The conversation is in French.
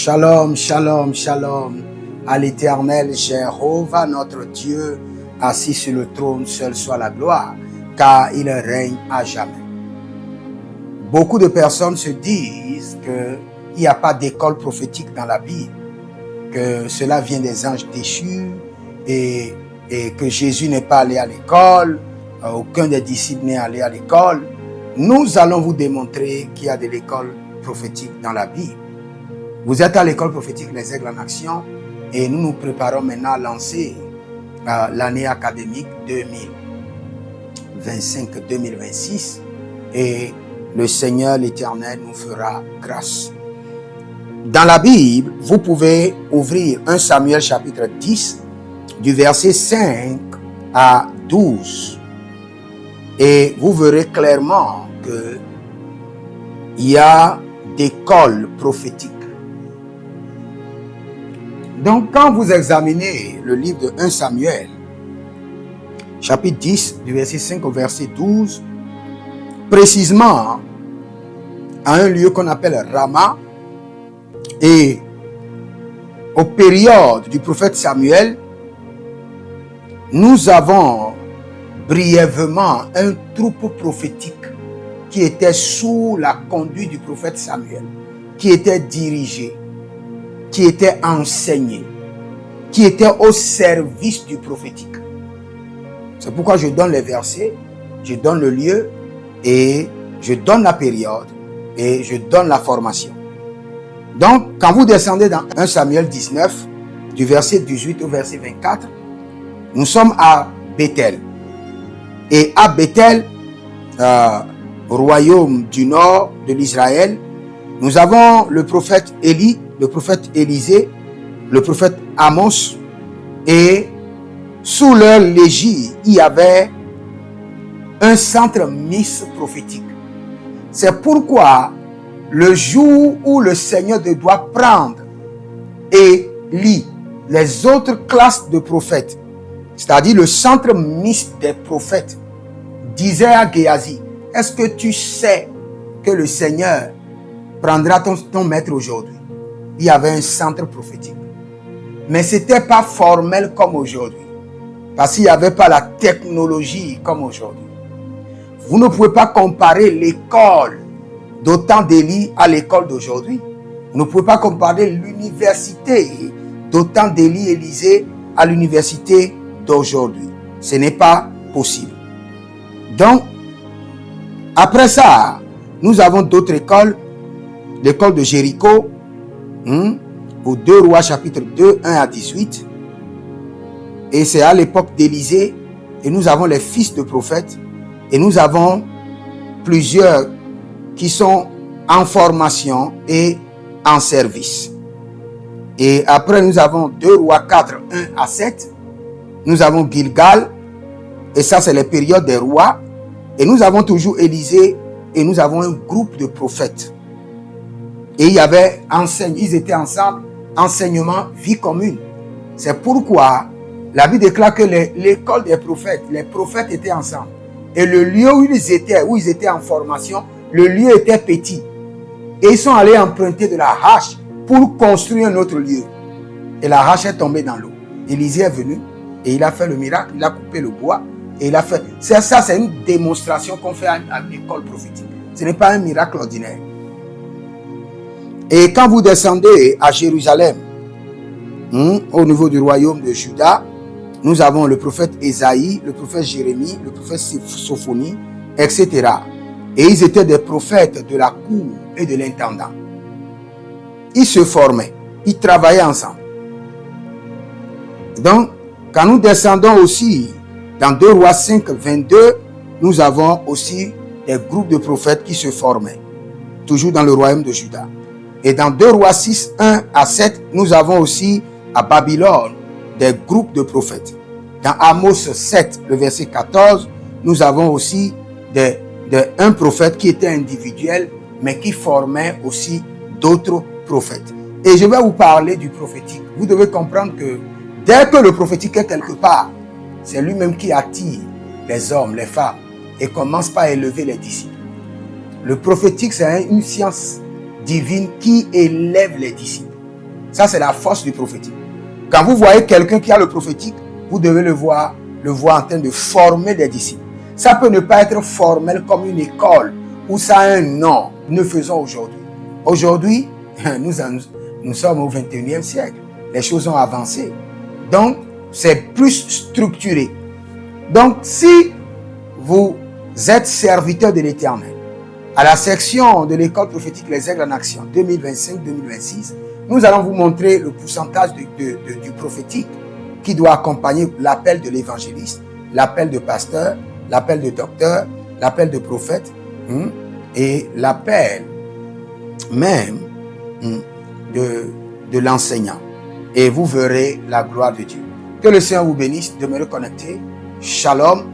Shalom, shalom, shalom à l'Éternel Jéhovah, notre Dieu, assis sur le trône, seul soit la gloire, car il règne à jamais. Beaucoup de personnes se disent qu'il n'y a pas d'école prophétique dans la Bible, que cela vient des anges déchus et que Jésus n'est pas allé à l'école, aucun des disciples n'est allé à l'école. Nous allons vous démontrer qu'il y a de l'école prophétique dans la Bible. Vous êtes à l'école prophétique Les Aigles en Action et nous nous préparons maintenant à lancer l'année académique 2025-2026 et le Seigneur l'Éternel nous fera grâce. Dans la Bible, vous pouvez ouvrir 1 Samuel chapitre 10 du verset 5 à 12 et vous verrez clairement qu'il y a d'écoles prophétiques. Donc, quand vous examinez le livre de 1 Samuel, chapitre 10, du verset 5 au verset 12, précisément à un lieu qu'on appelle Rama, et aux périodes du prophète Samuel, nous avons brièvement un troupeau prophétique qui était sous la conduite du prophète Samuel, qui était dirigé, qui était enseigné, qui était au service du prophétique. C'est pourquoi je donne les versets, je donne le lieu et je donne la période et je donne la formation. Donc, quand vous descendez dans 1 Samuel 19, du verset 18 au verset 24, nous sommes à Bethel. Et à Bethel, royaume du nord de l'Israël, nous avons le prophète Élie, le prophète Élisée, le prophète Amos, et sous leur légit, il y avait un centre mixte prophétique. C'est pourquoi le jour où le Seigneur doit prendre et lire les autres classes de prophètes, c'est-à-dire le centre mixte des prophètes, disait à Géasi, est-ce que tu sais que le Seigneur prendra ton maître aujourd'hui? Il y avait un centre prophétique. Mais ce n'était pas formel comme aujourd'hui. Parce qu'il n'y avait pas la technologie comme aujourd'hui. Vous ne pouvez pas comparer l'école d'autant d'Élie à l'école d'aujourd'hui. Vous ne pouvez pas comparer l'université d'autant d'Élie Élisée à l'université d'aujourd'hui. Ce n'est pas possible. Donc, après ça, nous avons d'autres écoles. L'école de Jéricho, au 2 Rois chapitre 2, 1 à 18. Et c'est à l'époque d'Élisée. Et nous avons les fils de prophètes. Et nous avons plusieurs qui sont en formation et en service. Et après, nous avons 2 Rois 4, 1 à 7. Nous avons Gilgal. Et ça, c'est les périodes des rois. Et nous avons toujours Élisée. Et nous avons un groupe de prophètes. Et il y avait ils étaient ensemble, enseignement, vie commune. C'est pourquoi la Bible déclare que l'école des prophètes, les prophètes étaient ensemble. Et le lieu où ils étaient en formation, le lieu était petit. Et ils sont allés emprunter de la hache pour construire un autre lieu. Et la hache est tombée dans l'eau. Élisée est venu et il a fait le miracle, il a coupé le bois et il a fait... Ça, c'est une démonstration qu'on fait à l'école prophétique. Ce n'est pas un miracle ordinaire. Et quand vous descendez à Jérusalem, au niveau du royaume de Juda, nous avons le prophète Ésaïe, le prophète Jérémie, le prophète Sophonie, etc. Et ils étaient des prophètes de la cour et de l'intendant. Ils se formaient, ils travaillaient ensemble. Donc, quand nous descendons aussi dans 2 Rois 5, 22, nous avons aussi des groupes de prophètes qui se formaient, toujours dans le royaume de Juda. Et dans 2 Rois 6, 1 à 7, nous avons aussi à Babylone des groupes de prophètes. Dans Amos 7, le verset 14, nous avons aussi un prophète qui était individuel, mais qui formait aussi d'autres prophètes. Et je vais vous parler du prophétique. Vous devez comprendre que dès que le prophétique est quelque part, c'est lui-même qui attire les hommes, les femmes, et commence par élever les disciples. Le prophétique, c'est une science divine qui élève les disciples. Ça, c'est la force du prophétique. Quand vous voyez quelqu'un qui a le prophétique, vous devez le voir en train de former des disciples. Ça peut ne pas être formel comme une école où ça a un nom. Nous faisons aujourd'hui. Aujourd'hui, nous sommes au 21e siècle. Les choses ont avancé. Donc, c'est plus structuré. Donc, si vous êtes serviteur de l'Éternel, à la section de l'école prophétique Les Aigles en Action 2025-2026, nous allons vous montrer le pourcentage du prophétique qui doit accompagner l'appel de l'évangéliste, l'appel de pasteur, l'appel de docteur, l'appel de prophète et l'appel même de l'enseignant. Et vous verrez la gloire de Dieu. Que le Seigneur vous bénisse. Demeurez connectés. Shalom.